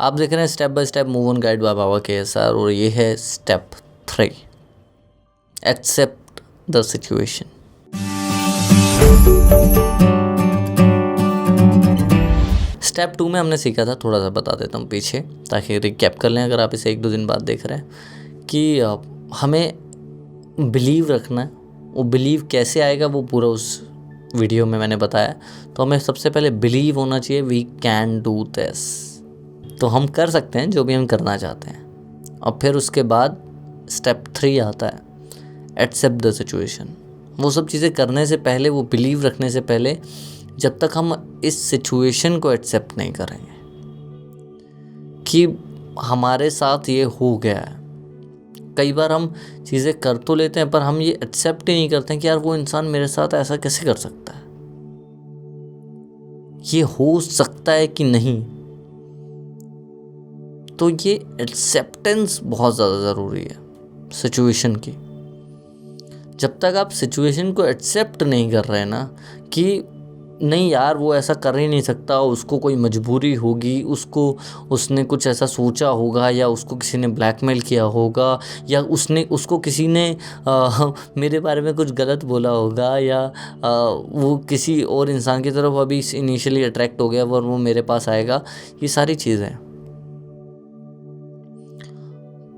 आप देख रहे हैं step by step move on guide by Baba KSR और ये है step 3, accept the situation. Step 2 में हमने सीखा था, थोड़ा सा बता देता हूँ पीछे ताकि रिकैप कर लें अगर आप इसे 1-2 दिन बाद देख रहे हैं, कि हमें बिलीव रखना है। वो बिलीव कैसे आएगा वो पूरा उस वीडियो में मैंने बताया। तो हमें सबसे पहले बिलीव होना चाहिए वी कैन डू दिस, तो हम कर सकते हैं जो भी हम करना चाहते हैं। और फिर उसके बाद स्टेप 3 आता है, एक्सेप्ट द सिचुएशन। वो सब चीज़ें करने से पहले, वो बिलीव रखने से पहले, जब तक हम इस सिचुएशन को एक्सेप्ट नहीं करेंगे कि हमारे साथ ये हो गया है। कई बार हम चीज़ें कर तो लेते हैं पर हम ये एक्सेप्ट ही नहीं करते हैं कि यार वो इंसान मेरे साथ ऐसा कैसे कर सकता है, ये हो सकता है कि नहीं। तो ये एक्सेप्टेंस बहुत ज़्यादा ज़रूरी है सिचुएशन की। जब तक आप सिचुएशन को एक्सेप्ट नहीं कर रहे ना, कि नहीं यार वो ऐसा कर ही नहीं सकता, उसको कोई मजबूरी होगी, उसने कुछ ऐसा सोचा होगा, या उसको किसी ने ब्लैकमेल किया होगा, या उसको किसी ने मेरे बारे में कुछ गलत बोला होगा, या वो किसी और इंसान की तरफ अभी इनिशियली अट्रैक्ट हो गया और वो मेरे पास आएगा। ये सारी चीज़ें,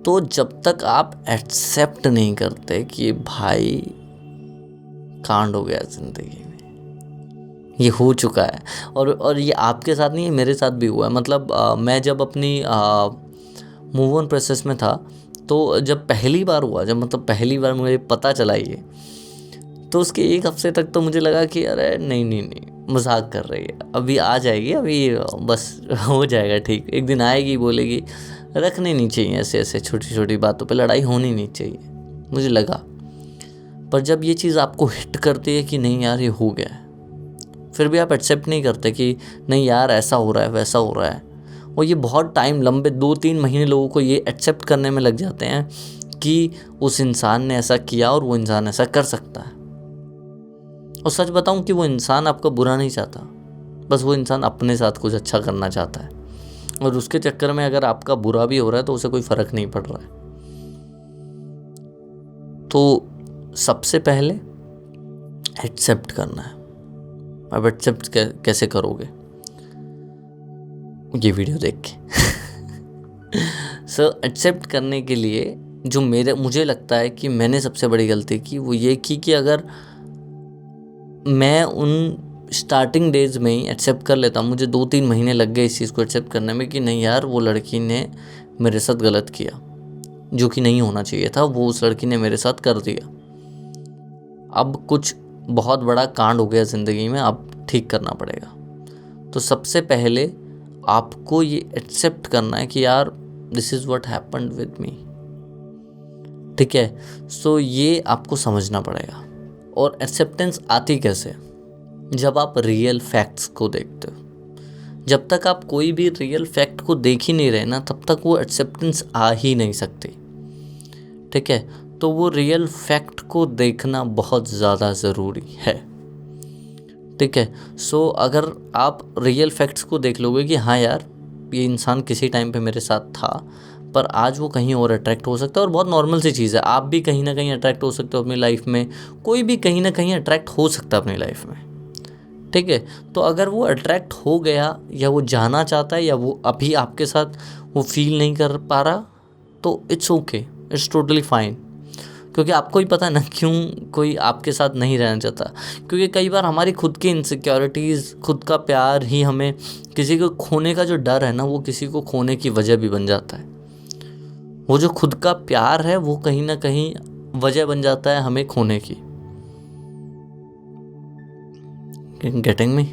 तो जब तक आप एक्सेप्ट नहीं करते कि भाई कांड हो गया ज़िंदगी में, ये हो चुका है, और ये आपके साथ नहीं है, मेरे साथ भी हुआ है। मतलब मैं जब अपनी मूव ऑन प्रोसेस में था, तो जब पहली बार हुआ, पहली बार मुझे पता चला ये, तो उसके 1 हफ्ते तक तो मुझे लगा कि अरे नहीं मजाक कर रही है, अभी आ जाएगी, अभी बस हो जाएगा ठीक, एक दिन आएगी, बोलेगी। रखने नहीं चाहिए ऐसे छोटी छोटी बातों पे लड़ाई होनी नहीं चाहिए, मुझे लगा। पर जब ये चीज़ आपको हिट करती है कि नहीं यार ये हो गया है, फिर भी आप एक्सेप्ट नहीं करते कि नहीं यार ऐसा हो रहा है, वैसा हो रहा है। और ये बहुत टाइम, लंबे 2-3 महीने लोगों को ये एक्सेप्ट करने में लग जाते हैं कि उस इंसान ने ऐसा किया और वो इंसान ऐसा कर सकता है। और सच बताऊं कि वो इंसान आपका बुरा नहीं चाहता, बस वो इंसान अपने साथ कुछ अच्छा करना चाहता है, और उसके चक्कर में अगर आपका बुरा भी हो रहा है तो उसे कोई फ़र्क नहीं पड़ रहा है। तो सबसे पहले एक्सेप्ट करना है। अब एक्सेप्ट कैसे करोगे, ये वीडियो देख के। सो एक्सेप्ट करने के लिए जो मुझे लगता है कि मैंने सबसे बड़ी गलती की वो ये की कि अगर मैं उन स्टार्टिंग डेज में ही एक्सेप्ट कर लेता, मुझे 2-3 महीने लग गए इस चीज़ को एक्सेप्ट करने में कि नहीं यार वो लड़की ने मेरे साथ गलत किया, जो कि नहीं होना चाहिए था, वो उस लड़की ने मेरे साथ कर दिया। अब कुछ बहुत बड़ा कांड हो गया ज़िंदगी में, अब ठीक करना पड़ेगा। तो सबसे पहले आपको ये एक्सेप्ट करना है कि यार this is what happened with me, ठीक है। सो ये आपको समझना पड़ेगा। और एक्सेप्टेंस आती कैसे, जब आप रियल फैक्ट्स को देखते हो। जब तक आप कोई भी रियल फैक्ट को देख ही नहीं रहे ना, तब तक वो एक्सेप्टेंस आ ही नहीं सकती, ठीक है। तो वो रियल फैक्ट को देखना बहुत ज़्यादा ज़रूरी है, ठीक है। सो अगर आप रियल फैक्ट्स को देख लोगे कि हाँ यार ये इंसान किसी टाइम पे मेरे साथ था, पर आज वो कहीं और अट्रैक्ट हो सकता है, और बहुत नॉर्मल सी चीज़ है, आप भी कहीं ना कहीं अट्रैक्ट हो सकते हो अपनी लाइफ में, कोई भी कहीं ना कहीं अट्रैक्ट हो सकता है अपनी लाइफ में, ठीक है। तो अगर वो अट्रैक्ट हो गया, या वो जाना चाहता है, या वो अभी आपके साथ वो फील नहीं कर पा रहा, तो it's okay, it's totally fine. क्योंकि आपको ही पता है ना क्यों कोई आपके साथ नहीं रहना चाहता। क्योंकि कई बार हमारी खुद की इनसिक्योरिटीज़, खुद का प्यार ही हमें, किसी को खोने का जो डर है ना, वो किसी को खोने की वजह भी बन जाता है। वो जो खुद का प्यार है वो कहीं ना कहीं वजह बन जाता है हमें खोने की। Getting me?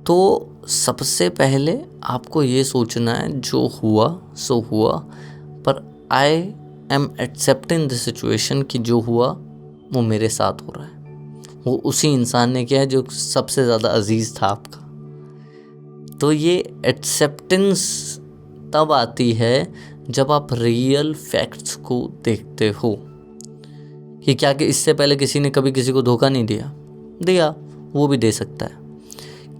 तो सबसे पहले आपको ये सोचना है जो हुआ सो हुआ, पर I am accepting the situation कि जो हुआ वो मेरे साथ हो रहा है, वो उसी इंसान ने किया है जो सबसे ज़्यादा अजीज़ था आपका। तो ये एक्सेप्टेंस तब आती है जब आप रियल फैक्ट्स को देखते हो कि क्या कि इससे पहले किसी ने कभी किसी को धोखा नहीं दिया, वो भी दे सकता है।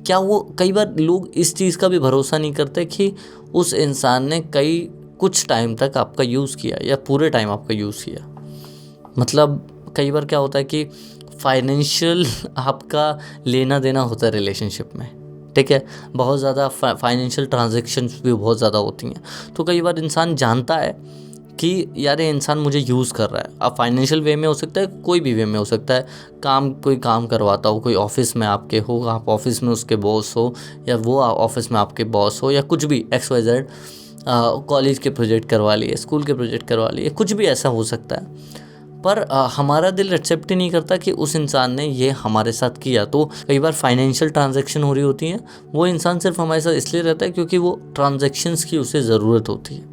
क्या वो कई बार लोग इस चीज़ का भी भरोसा नहीं करते कि उस इंसान ने कुछ टाइम तक आपका यूज़ किया या पूरे टाइम आपका यूज़ किया। मतलब कई बार क्या होता है कि फाइनेंशियल आपका लेना देना होता है रिलेशनशिप में, ठीक है, बहुत ज़्यादा फाइनेंशियल ट्रांजैक्शंस भी बहुत ज़्यादा होती हैं। तो कई बार इंसान जानता है कि यार ये इंसान मुझे यूज़ कर रहा है। अब फाइनेंशियल वे में हो सकता है, कोई भी वे में हो सकता है, कोई काम करवाता हो, कोई ऑफिस में आपके हो, आप ऑफिस में उसके बॉस हो, या वो ऑफिस में आपके बॉस हो, या कुछ भी XYZ, कॉलेज के प्रोजेक्ट करवा लिए, स्कूल के प्रोजेक्ट करवा लिए, कुछ भी ऐसा हो सकता है। पर हमारा दिल एक्सेप्ट ही नहीं करता कि उस इंसान ने ये हमारे साथ किया। तो कई बार फाइनेंशियल ट्रांजैक्शन हो रही होती हैं, वो इंसान सिर्फ हमारे साथ इसलिए रहता है क्योंकि वो ट्रांजैक्शंस की उसे ज़रूरत होती है।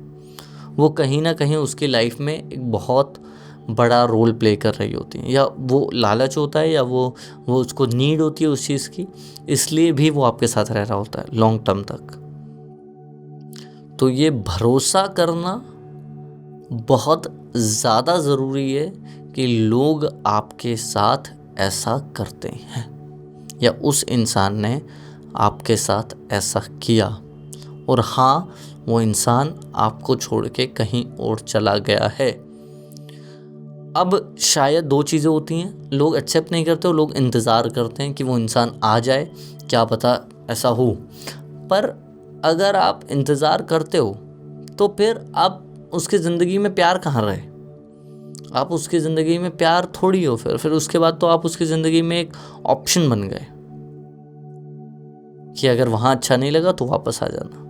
वो कहीं ना कहीं उसकी लाइफ में एक बहुत बड़ा रोल प्ले कर रही होती हैं, या वो लालच होता है, या वो उसको नीड होती है उस चीज़ की, इसलिए भी वो आपके साथ रह रहा होता है लॉन्ग टर्म तक। तो ये भरोसा करना बहुत ज़्यादा ज़रूरी है कि लोग आपके साथ ऐसा करते हैं, या उस इंसान ने आपके साथ ऐसा किया, और हाँ, वो इंसान आपको छोड़ के कहीं और चला गया है। अब शायद दो चीज़ें होती हैं, लोग एक्सेप्ट नहीं करते और लोग इंतज़ार करते हैं कि वो इंसान आ जाए, क्या पता ऐसा हो। पर अगर आप इंतज़ार करते हो तो फिर आप उसकी ज़िंदगी में प्यार कहाँ रहे? आप उसकी ज़िंदगी में प्यार थोड़ी हो। फिर उसके बाद तो आप उसकी ज़िंदगी में एक ऑप्शन बन गए कि अगर वहाँ अच्छा नहीं लगा तो वापस आ जाना।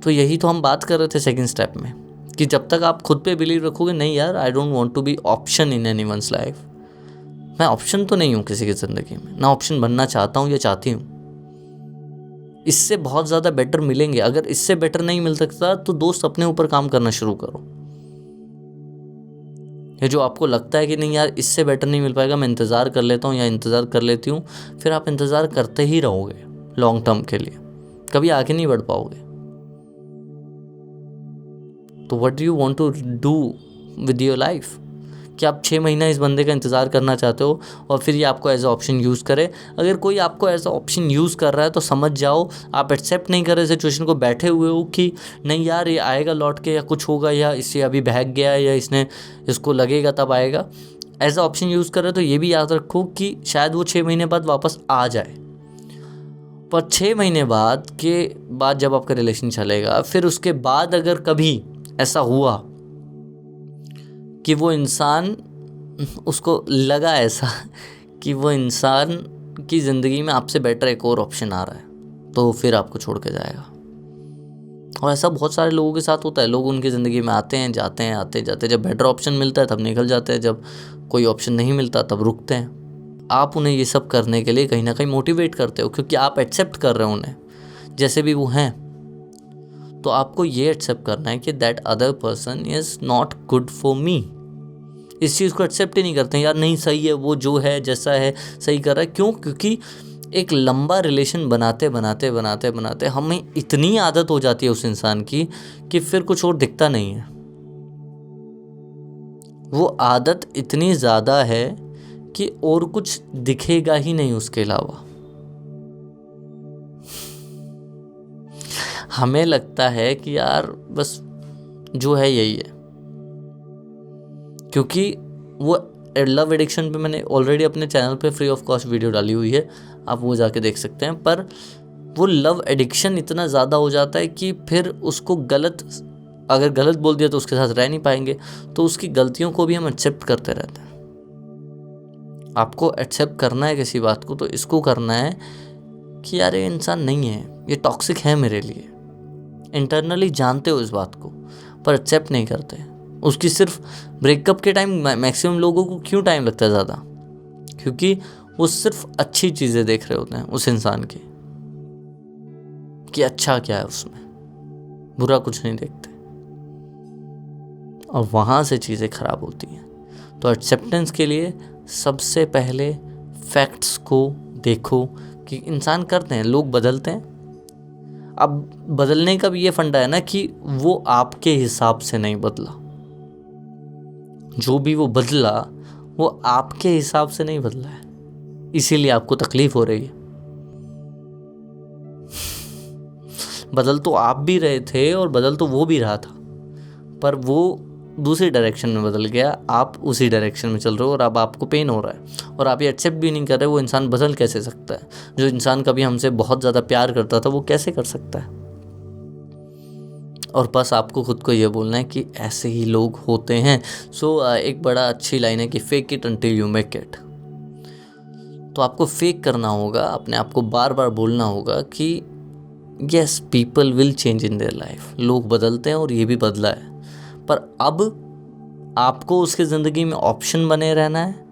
तो यही तो हम बात कर रहे थे सेकंड स्टेप में, कि जब तक आप खुद पे बिलीव रखोगे, नहीं यार, I don't want to be option in anyone's life, मैं ऑप्शन तो नहीं हूँ किसी की ज़िंदगी में, ना ऑप्शन बनना चाहता हूँ या चाहती हूँ। इससे बहुत ज़्यादा बेटर मिलेंगे। अगर इससे बेटर नहीं मिल सकता तो दोस्त अपने ऊपर काम करना शुरू करो। ये जो आपको लगता है कि नहीं यार इससे बेटर नहीं मिल पाएगा, मैं इंतज़ार कर लेता हूँ या इंतज़ार कर लेती हूँ, फिर आप इंतज़ार करते ही रहोगे लॉन्ग टर्म के लिए, कभी आगे नहीं बढ़ पाओगे। तो what do you want to do with your life? कि आप 6 महीना इस बंदे का इंतज़ार करना चाहते हो और फिर ये आपको एज अ ऑप्शन यूज़ करे? अगर कोई आपको एज अ ऑप्शन यूज़ कर रहा है तो समझ जाओ आप एक्सेप्ट नहीं कर रहे सिचुएशन को, बैठे हुए हो कि नहीं यार ये आएगा लौट के, या कुछ होगा, या इससे अभी भाग गया है, या इसको लगेगा तब आएगा। एज अ ऑप्शन यूज़ कर रहे हो तो ये भी याद रखो कि शायद वो 6 महीने बाद वापस आ जाए। पर 6 महीने बाद जब आपका रिलेशन चलेगा, फिर उसके बाद अगर कभी ऐसा हुआ कि वो इंसान, उसको लगा ऐसा कि वो इंसान की ज़िंदगी में आपसे बेटर एक और ऑप्शन आ रहा है, तो फिर आपको छोड़ के जाएगा। और ऐसा बहुत सारे लोगों के साथ होता है। लोग उनकी ज़िंदगी में आते हैं, जाते हैं, आते जाते, जब बेटर ऑप्शन मिलता है तब निकल जाते हैं, जब कोई ऑप्शन नहीं मिलता तब रुकते हैं। आप उन्हें ये सब करने के लिए कहीं ना कहीं मोटिवेट करते हो, क्योंकि आप एक्सेप्ट कर रहे हो उन्हें जैसे भी वो हैं। तो आपको ये एक्सेप्ट करना है कि that other person is not good for me. इस चीज़ को एक्सेप्ट ही नहीं करते हैं, यार नहीं सही है, वो जो है जैसा है सही कर रहा है। क्यों? क्योंकि एक लंबा रिलेशन बनाते बनाते हमें इतनी आदत हो जाती है उस इंसान की कि फिर कुछ और दिखता नहीं है। वो आदत इतनी ज़्यादा है कि और कुछ दिखेगा ही नहीं उसके अलावा। हमें लगता है कि यार बस जो है यही है, क्योंकि वो लव एडिक्शन पे मैंने ऑलरेडी अपने चैनल पे फ्री ऑफ कॉस्ट वीडियो डाली हुई है, आप वो जाके देख सकते हैं। पर वो लव एडिक्शन इतना ज़्यादा हो जाता है कि फिर उसको अगर गलत बोल दिया तो उसके साथ रह नहीं पाएंगे, तो उसकी गलतियों को भी हम एक्सेप्ट करते रहते हैं। आपको एक्सेप्ट करना है किसी बात को तो इसको करना है कि यार ये इंसान नहीं है, ये टॉक्सिक है मेरे लिए। इंटरनली जानते हो इस बात को, पर एक्सेप्ट नहीं करते। उसकी सिर्फ ब्रेकअप के टाइम मैक्सिमम लोगों को क्यों टाइम लगता है ज़्यादा? क्योंकि वो सिर्फ अच्छी चीज़ें देख रहे होते हैं उस इंसान की, कि अच्छा क्या है उसमें, बुरा कुछ नहीं देखते, और वहाँ से चीज़ें खराब होती हैं। तो एक्सेप्टेंस के लिए सबसे पहले फैक्ट्स को देखो कि इंसान करते हैं, लोग बदलते हैं। अब बदलने का भी ये फंडा है ना कि वो आपके हिसाब से नहीं बदला, जो भी वो बदला वो आपके हिसाब से नहीं बदला है, इसीलिए आपको तकलीफ हो रही है। बदल तो आप भी रहे थे और बदल तो वो भी रहा था, पर वो दूसरी डायरेक्शन में बदल गया, आप उसी डायरेक्शन में चल रहे हो और अब आपको पेन हो रहा है और आप ये एक्सेप्ट भी नहीं कर रहे। वो इंसान बदल कैसे सकता है? जो इंसान कभी हमसे बहुत ज़्यादा प्यार करता था वो कैसे कर सकता है? और बस आपको खुद को ये बोलना है कि ऐसे ही लोग होते हैं। एक बड़ा अच्छी लाइन है कि fake it until you make it. तो आपको फेक करना होगा, अपने आप को बार बार बोलना होगा कि yes, people will change in their life. लोग बदलते हैं और ये भी बदला है, पर अब आपको उसके ज़िंदगी में ऑप्शन बने रहना है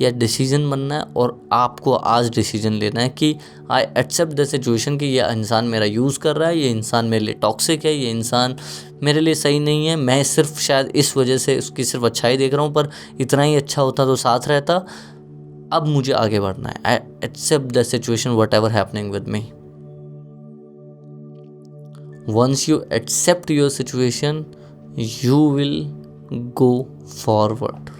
या डिसीजन बनना है। और आपको आज डिसीजन लेना है कि आई एक्सेप्ट द सिचुएशन कि ये इंसान मेरा यूज़ कर रहा है, ये इंसान मेरे लिए टॉक्सिक है, ये इंसान मेरे लिए सही नहीं है, मैं सिर्फ शायद इस वजह से उसकी सिर्फ अच्छाई देख रहा हूँ, पर इतना ही अच्छा होता तो साथ रहता। अब मुझे आगे बढ़ना है। I accept the situation whatever happening with me. Once you accept your situation you will go forward।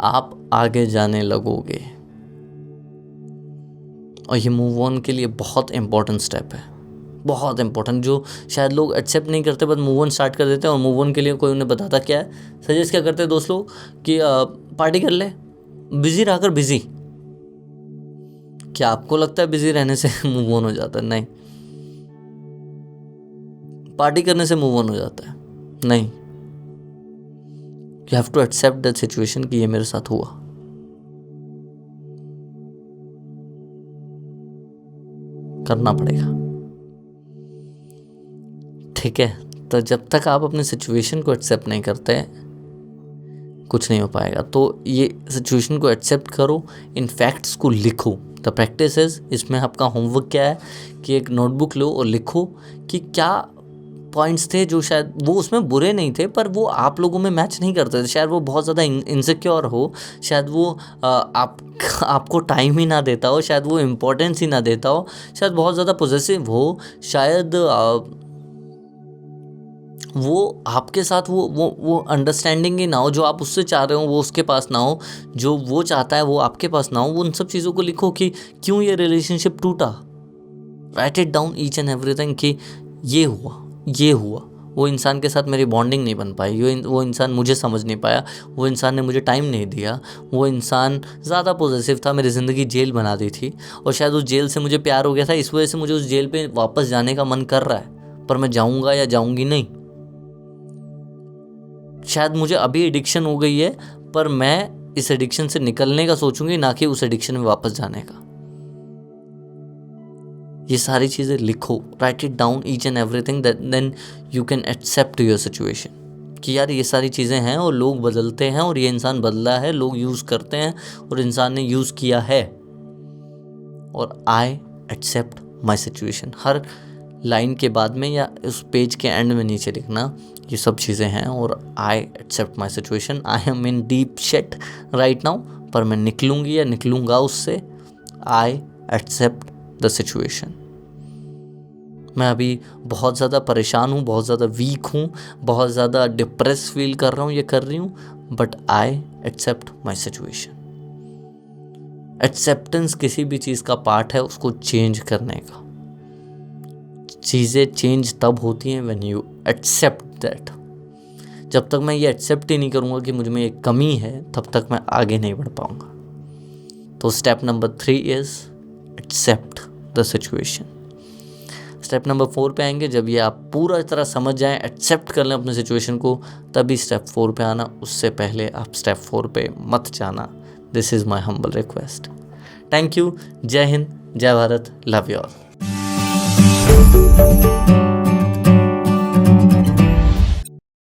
आप आगे जाने लगोगे। और ये मूव ऑन के लिए बहुत इंपॉर्टेंट स्टेप है, बहुत इंपॉर्टेंट, जो शायद लोग एक्सेप्ट नहीं करते बस मूव ऑन स्टार्ट कर देते हैं। और मूव ऑन के लिए कोई उन्हें बताता क्या है, सजेस्ट क्या करते हैं दोस्त लोग कि पार्टी कर ले, बिजी रहकर बिजी। क्या आपको लगता है बिजी रहने से मूव ऑन हो जाता है? नहीं। पार्टी करने से मूव ऑन हो जाता है? नहीं। You have to accept that situation कि ये मेरे साथ हुआ। करना पड़ेगा, ठीक है? तो जब तक आप अपने सिचुएशन को एक्सेप्ट नहीं करते कुछ नहीं हो पाएगा। तो ये सिचुएशन को एक्सेप्ट करो, इन फैक्ट्स को लिखो। द प्रैक्टिस इज, इसमें आपका होमवर्क क्या है कि एक नोटबुक लो और लिखो कि क्या पॉइंट्स थे जो शायद वो उसमें बुरे नहीं थे, पर वो आप लोगों में मैच नहीं करते थे। शायद वो बहुत ज़्यादा इनसिक्योर हो, शायद वो आपको टाइम ही ना देता हो, शायद वो इम्पोर्टेंस ही ना देता हो, शायद बहुत ज़्यादा पॉजिटिव हो, शायद वो आपके साथ वो अंडरस्टैंडिंग ही ना हो। जो आप उससे चाह रहे हो वो उसके पास ना हो, जो वो चाहता है वो आपके पास ना हो। उन सब चीज़ों को लिखो कि क्यों ये रिलेशनशिप टूटा। Right it down each and everything कि ये हुआ, वो इंसान के साथ मेरी बॉन्डिंग नहीं बन पाई, वो इंसान मुझे समझ नहीं पाया, वो इंसान ने मुझे टाइम नहीं दिया, वो इंसान ज़्यादा पॉजिटिव था, मेरी ज़िंदगी जेल बना दी थी। और शायद उस जेल से मुझे प्यार हो गया था, इस वजह से मुझे उस जेल पे वापस जाने का मन कर रहा है, पर मैं जाऊँगा या जाऊँगी नहीं। शायद मुझे अभी एडिक्शन हो गई है, पर मैं इस एडिक्शन से निकलने का सोचूंगी, ना कि उस एडिक्शन में वापस जाने का। ये सारी चीज़ें लिखो, write it down each and everything, then you can accept your situation कि यार ये सारी चीज़ें हैं और लोग बदलते हैं और ये इंसान बदला है, लोग यूज़ करते हैं और इंसान ने यूज़ किया है। और आई एक्सेप्ट माई सिचुएशन। हर लाइन के बाद में या उस पेज के एंड में नीचे लिखना ये सब चीज़ें हैं। और I accept my situation, I am in deep shit right now, पर मैं निकलूँगी या निकलूँगा उससे। I accept the situation. मैं अभी बहुत ज़्यादा परेशान हूँ, बहुत ज़्यादा वीक हूँ, बहुत ज़्यादा डिप्रेस फील कर रहा हूँ, ये कर रही हूँ, but I accept my situation. Acceptance किसी भी चीज़ का पार्ट है, उसको चेंज करने का। चीज़ें चेंज तब होती हैं व्हेन यू एक्सेप्ट दैट। जब तक मैं ये एक्सेप्ट ही नहीं करूँगा कि मुझ में एक कमी है, तब तक मैं आगे नहीं बढ़ पाऊँगा। तो step number 3 is accept the situation. Step number 4 पे आएंगे जब ये आप पूरा तरह समझ जाएं, एक्सेप्ट कर लें अपने सिचुएशन को, तभी स्टेप 4 पे आना। उससे पहले आप स्टेप 4 पे मत जाना। This is my humble request. Thank you. जय हिंद, जय भारत, लव यू ऑल।